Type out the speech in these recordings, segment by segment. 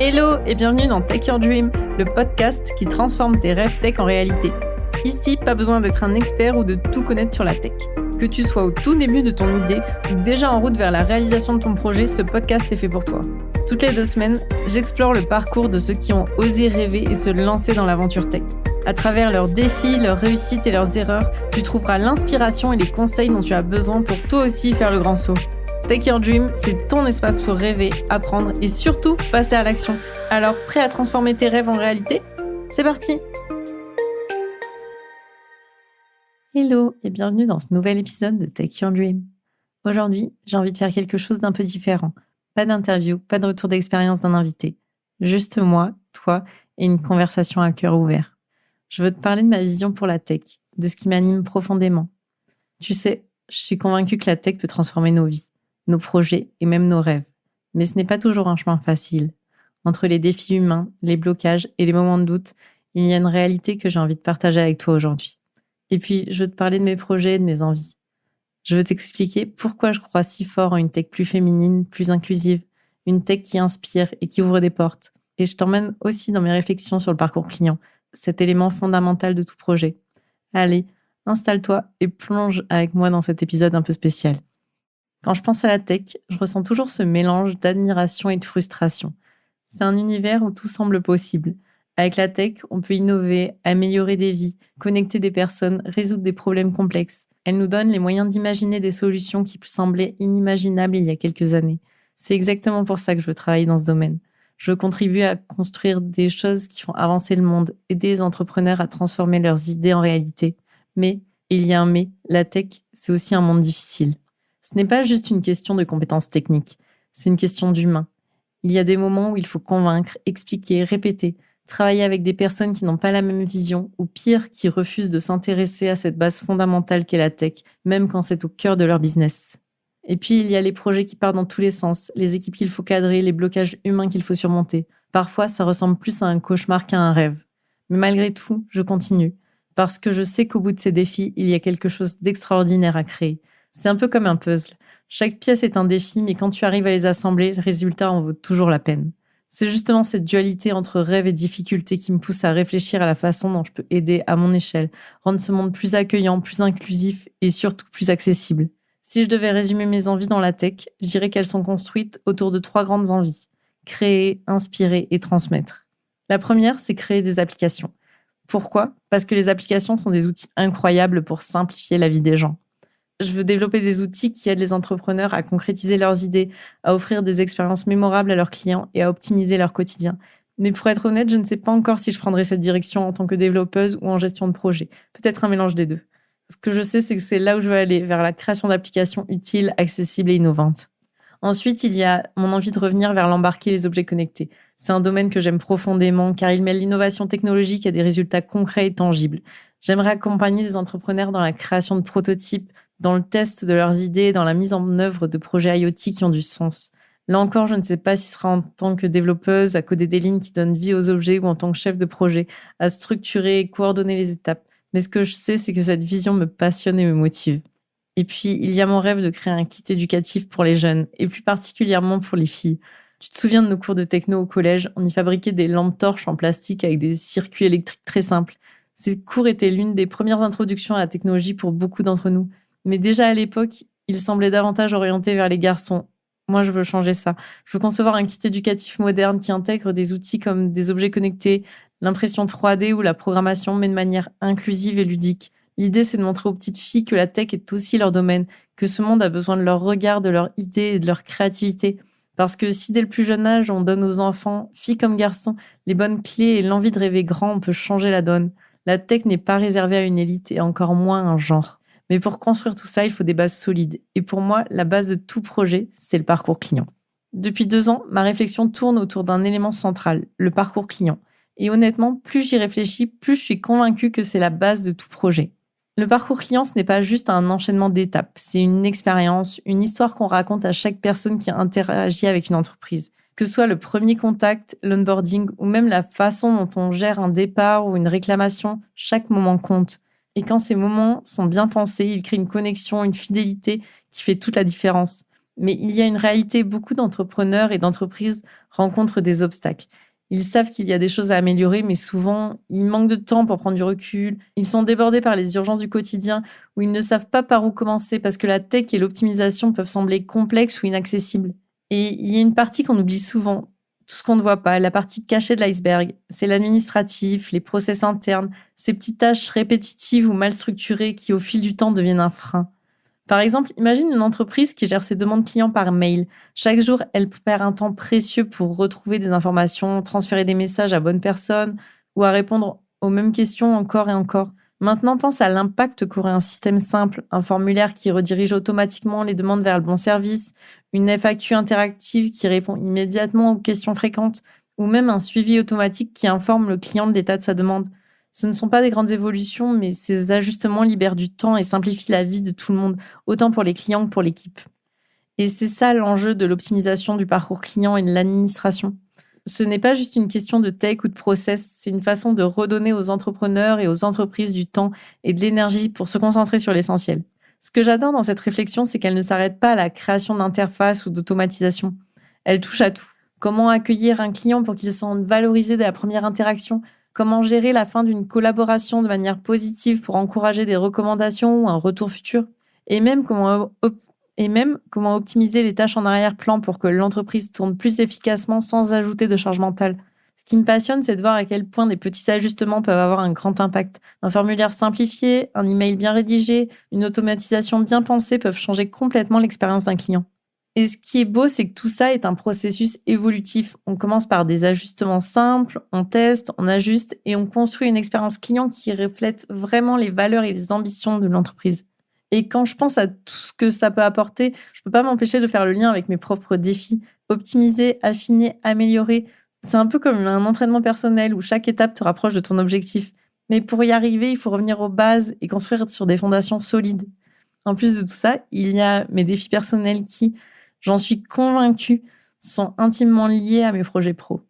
Hello et bienvenue dans Take Your Dream, le podcast qui transforme tes rêves tech en réalité. Ici, pas besoin d'être un expert ou de tout connaître sur la tech. Que tu sois au tout début de ton idée ou déjà en route vers la réalisation de ton projet, ce podcast est fait pour toi. Toutes les 2 semaines, j'explore le parcours de ceux qui ont osé rêver et se lancer dans l'aventure tech. À travers leurs défis, leurs réussites et leurs erreurs, tu trouveras l'inspiration et les conseils dont tu as besoin pour toi aussi faire le grand saut. Take Your Dream, c'est ton espace pour rêver, apprendre et surtout passer à l'action. Alors, prêt à transformer tes rêves en réalité ? C'est parti ! Hello et bienvenue dans ce nouvel épisode de Take Your Dream. Aujourd'hui, j'ai envie de faire quelque chose d'un peu différent. Pas d'interview, pas de retour d'expérience d'un invité. Juste moi, toi et une conversation à cœur ouvert. Je veux te parler de ma vision pour la tech, de ce qui m'anime profondément. Tu sais, je suis convaincue que la tech peut transformer nos vies, nos projets et même nos rêves. Mais ce n'est pas toujours un chemin facile. Entre les défis humains, les blocages et les moments de doute, il y a une réalité que j'ai envie de partager avec toi aujourd'hui. Et puis, je veux te parler de mes projets et de mes envies. Je veux t'expliquer pourquoi je crois si fort en une tech plus féminine, plus inclusive, une tech qui inspire et qui ouvre des portes. Et je t'emmène aussi dans mes réflexions sur le parcours client, cet élément fondamental de tout projet. Allez, installe-toi et plonge avec moi dans cet épisode un peu spécial. Quand je pense à la tech, je ressens toujours ce mélange d'admiration et de frustration. C'est un univers où tout semble possible. Avec la tech, on peut innover, améliorer des vies, connecter des personnes, résoudre des problèmes complexes. Elle nous donne les moyens d'imaginer des solutions qui semblaient inimaginables il y a quelques années. C'est exactement pour ça que je veux travailler dans ce domaine. Je veux contribuer à construire des choses qui font avancer le monde, aider les entrepreneurs à transformer leurs idées en réalité. Mais, il y a un mais, la tech, c'est aussi un monde difficile. Ce n'est pas juste une question de compétences techniques, c'est une question d'humain. Il y a des moments où il faut convaincre, expliquer, répéter, travailler avec des personnes qui n'ont pas la même vision ou pire, qui refusent de s'intéresser à cette base fondamentale qu'est la tech, même quand c'est au cœur de leur business. Et puis, il y a les projets qui partent dans tous les sens, les équipes qu'il faut cadrer, les blocages humains qu'il faut surmonter. Parfois, ça ressemble plus à un cauchemar qu'à un rêve. Mais malgré tout, je continue, parce que je sais qu'au bout de ces défis, il y a quelque chose d'extraordinaire à créer. C'est un peu comme un puzzle. Chaque pièce est un défi, mais quand tu arrives à les assembler, le résultat en vaut toujours la peine. C'est justement cette dualité entre rêve et difficulté qui me pousse à réfléchir à la façon dont je peux aider à mon échelle, rendre ce monde plus accueillant, plus inclusif et surtout plus accessible. Si je devais résumer mes envies dans la tech, je dirais qu'elles sont construites autour de 3 grandes envies. Créer, inspirer et transmettre. La première, c'est créer des applications. Pourquoi ? Parce que les applications sont des outils incroyables pour simplifier la vie des gens. Je veux développer des outils qui aident les entrepreneurs à concrétiser leurs idées, à offrir des expériences mémorables à leurs clients et à optimiser leur quotidien. Mais pour être honnête, je ne sais pas encore si je prendrai cette direction en tant que développeuse ou en gestion de projet. Peut-être un mélange des deux. Ce que je sais, c'est que c'est là où je veux aller, vers la création d'applications utiles, accessibles et innovantes. Ensuite, il y a mon envie de revenir vers l'embarqué et les objets connectés. C'est un domaine que j'aime profondément car il mêle l'innovation technologique à des résultats concrets et tangibles. J'aimerais accompagner des entrepreneurs dans la création de prototypes, dans le test de leurs idées, dans la mise en œuvre de projets IoT qui ont du sens. Là encore, je ne sais pas si ce sera en tant que développeuse, à coder des lignes qui donnent vie aux objets ou en tant que chef de projet, à structurer et coordonner les étapes. Mais ce que je sais, c'est que cette vision me passionne et me motive. Et puis, il y a mon rêve de créer un kit éducatif pour les jeunes, et plus particulièrement pour les filles. Tu te souviens de nos cours de techno au collège ? On y fabriquait des lampes torches en plastique avec des circuits électriques très simples. Ces cours étaient l'une des premières introductions à la technologie pour beaucoup d'entre nous. Mais déjà à l'époque, il semblait davantage orienté vers les garçons. Moi, je veux changer ça. Je veux concevoir un kit éducatif moderne qui intègre des outils comme des objets connectés, l'impression 3D ou la programmation, mais de manière inclusive et ludique. L'idée, c'est de montrer aux petites filles que la tech est aussi leur domaine, que ce monde a besoin de leur regard, de leur idée et de leur créativité. Parce que si dès le plus jeune âge, on donne aux enfants, filles comme garçons, les bonnes clés et l'envie de rêver grand, on peut changer la donne. La tech n'est pas réservée à une élite et encore moins à un genre. Mais pour construire tout ça, il faut des bases solides. Et pour moi, la base de tout projet, c'est le parcours client. Depuis 2 ans, ma réflexion tourne autour d'un élément central, le parcours client. Et honnêtement, plus j'y réfléchis, plus je suis convaincue que c'est la base de tout projet. Le parcours client, ce n'est pas juste un enchaînement d'étapes, c'est une expérience, une histoire qu'on raconte à chaque personne qui interagit avec une entreprise. Que ce soit le premier contact, l'onboarding ou même la façon dont on gère un départ ou une réclamation, chaque moment compte. Et quand ces moments sont bien pensés, ils créent une connexion, une fidélité qui fait toute la différence. Mais il y a une réalité, beaucoup d'entrepreneurs et d'entreprises rencontrent des obstacles. Ils savent qu'il y a des choses à améliorer, mais souvent, ils manquent de temps pour prendre du recul. Ils sont débordés par les urgences du quotidien ou ils ne savent pas par où commencer parce que la tech et l'optimisation peuvent sembler complexes ou inaccessibles. Et il y a une partie qu'on oublie souvent, tout ce qu'on ne voit pas, la partie cachée de l'iceberg. C'est l'administratif, les process internes, ces petites tâches répétitives ou mal structurées qui, au fil du temps, deviennent un frein. Par exemple, imagine une entreprise qui gère ses demandes clients par mail. Chaque jour, elle perd un temps précieux pour retrouver des informations, transférer des messages à bonne personne ou à répondre aux mêmes questions encore et encore. Maintenant, pense à l'impact qu'aurait un système simple, un formulaire qui redirige automatiquement les demandes vers le bon service, une FAQ interactive qui répond immédiatement aux questions fréquentes, ou même un suivi automatique qui informe le client de l'état de sa demande. Ce ne sont pas des grandes évolutions, mais ces ajustements libèrent du temps et simplifient la vie de tout le monde, autant pour les clients que pour l'équipe. Et c'est ça l'enjeu de l'optimisation du parcours client et de l'administration. Ce n'est pas juste une question de tech ou de process, c'est une façon de redonner aux entrepreneurs et aux entreprises du temps et de l'énergie pour se concentrer sur l'essentiel. Ce que j'adore dans cette réflexion, c'est qu'elle ne s'arrête pas à la création d'interfaces ou d'automatisation. Elle touche à tout. Comment accueillir un client pour qu'il se sente valorisé dès la première interaction? Comment gérer la fin d'une collaboration de manière positive pour encourager des recommandations ou un retour futur? Et même comment optimiser les tâches en arrière-plan pour que l'entreprise tourne plus efficacement sans ajouter de charge mentale. Ce qui me passionne, c'est de voir à quel point des petits ajustements peuvent avoir un grand impact. Un formulaire simplifié, un email bien rédigé, une automatisation bien pensée peuvent changer complètement l'expérience d'un client. Et ce qui est beau, c'est que tout ça est un processus évolutif. On commence par des ajustements simples, on teste, on ajuste et on construit une expérience client qui reflète vraiment les valeurs et les ambitions de l'entreprise. Et quand je pense à tout ce que ça peut apporter, je peux pas m'empêcher de faire le lien avec mes propres défis. Optimiser, affiner, améliorer, c'est un peu comme un entraînement personnel où chaque étape te rapproche de ton objectif. Mais pour y arriver, il faut revenir aux bases et construire sur des fondations solides. En plus de tout ça, il y a mes défis personnels qui, j'en suis convaincue, sont intimement liés à mes projets pro.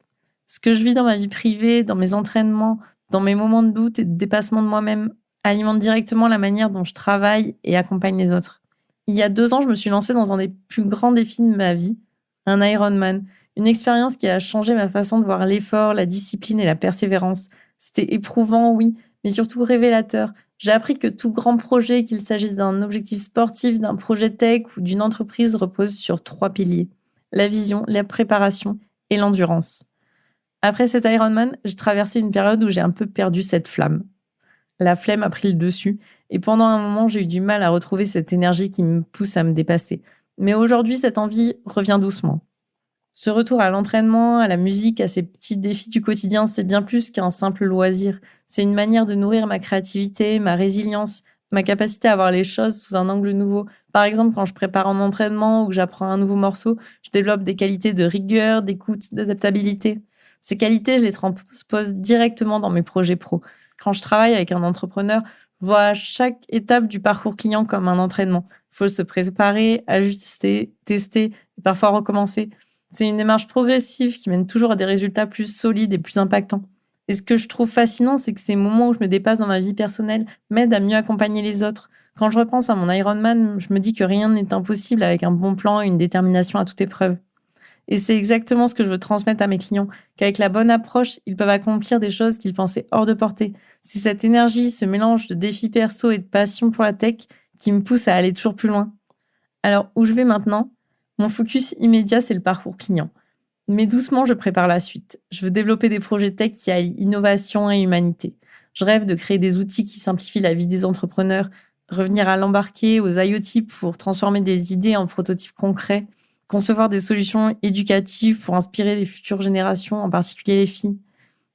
Ce que je vis dans ma vie privée, dans mes entraînements, dans mes moments de doute et de dépassement de moi-même, alimente directement la manière dont je travaille et accompagne les autres. Il y a 2 ans, je me suis lancée dans un des plus grands défis de ma vie, un Ironman, une expérience qui a changé ma façon de voir l'effort, la discipline et la persévérance. C'était éprouvant, oui, mais surtout révélateur. J'ai appris que tout grand projet, qu'il s'agisse d'un objectif sportif, d'un projet tech ou d'une entreprise, repose sur 3 piliers. La vision, la préparation et l'endurance. Après cet Ironman, j'ai traversé une période où j'ai un peu perdu cette flamme. La flemme a pris le dessus et pendant un moment, j'ai eu du mal à retrouver cette énergie qui me pousse à me dépasser. Mais aujourd'hui, cette envie revient doucement. Ce retour à l'entraînement, à la musique, à ces petits défis du quotidien, c'est bien plus qu'un simple loisir. C'est une manière de nourrir ma créativité, ma résilience, ma capacité à voir les choses sous un angle nouveau. Par exemple, quand je prépare un entraînement ou que j'apprends un nouveau morceau, je développe des qualités de rigueur, d'écoute, d'adaptabilité. Ces qualités, je les transpose directement dans mes projets pro. Quand je travaille avec un entrepreneur, je vois chaque étape du parcours client comme un entraînement. Il faut se préparer, ajuster, tester et parfois recommencer. C'est une démarche progressive qui mène toujours à des résultats plus solides et plus impactants. Et ce que je trouve fascinant, c'est que ces moments où je me dépasse dans ma vie personnelle m'aident à mieux accompagner les autres. Quand je repense à mon Ironman, je me dis que rien n'est impossible avec un bon plan et une détermination à toute épreuve. Et c'est exactement ce que je veux transmettre à mes clients, qu'avec la bonne approche, ils peuvent accomplir des choses qu'ils pensaient hors de portée. C'est cette énergie, ce mélange de défis perso et de passion pour la tech qui me pousse à aller toujours plus loin. Alors, où je vais maintenant? Mon focus immédiat, c'est le parcours client. Mais doucement, je prépare la suite. Je veux développer des projets tech qui allient innovation et humanité. Je rêve de créer des outils qui simplifient la vie des entrepreneurs, revenir à l'embarqué, aux IoT pour transformer des idées en prototypes concrets, concevoir des solutions éducatives pour inspirer les futures générations, en particulier les filles.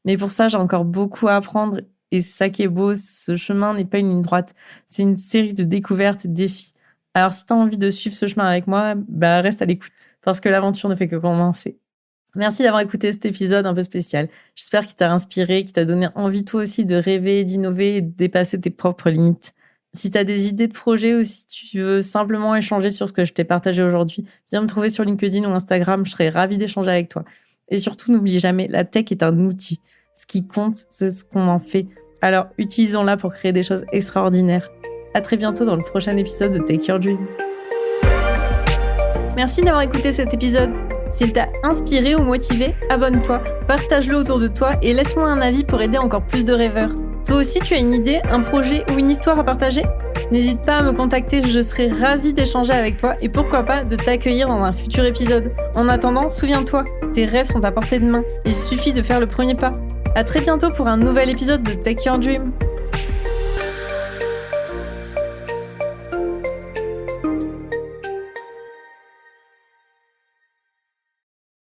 Mais pour ça, j'ai encore beaucoup à apprendre et c'est ça qui est beau, ce chemin n'est pas une ligne droite, c'est une série de découvertes et de défis. Alors si tu as envie de suivre ce chemin avec moi, reste à l'écoute, parce que l'aventure ne fait que commencer. Merci d'avoir écouté cet épisode un peu spécial. J'espère qu'il t'a inspiré, qu'il t'a donné envie toi aussi de rêver, d'innover et de dépasser tes propres limites. Si tu as des idées de projets ou si tu veux simplement échanger sur ce que je t'ai partagé aujourd'hui, viens me trouver sur LinkedIn ou Instagram, je serai ravie d'échanger avec toi. Et surtout, n'oublie jamais, la tech est un outil. Ce qui compte, c'est ce qu'on en fait. Alors, utilisons-la pour créer des choses extraordinaires. À très bientôt dans le prochain épisode de Take Your Dream. Merci d'avoir écouté cet épisode. S'il t'a inspiré ou motivé, abonne-toi, partage-le autour de toi et laisse-moi un avis pour aider encore plus de rêveurs. Toi aussi, tu as une idée, un projet ou une histoire à partager ? N'hésite pas à me contacter, je serai ravie d'échanger avec toi et pourquoi pas de t'accueillir dans un futur épisode. En attendant, souviens-toi, tes rêves sont à portée de main. Il suffit de faire le premier pas. À très bientôt pour un nouvel épisode de Take Your Dream.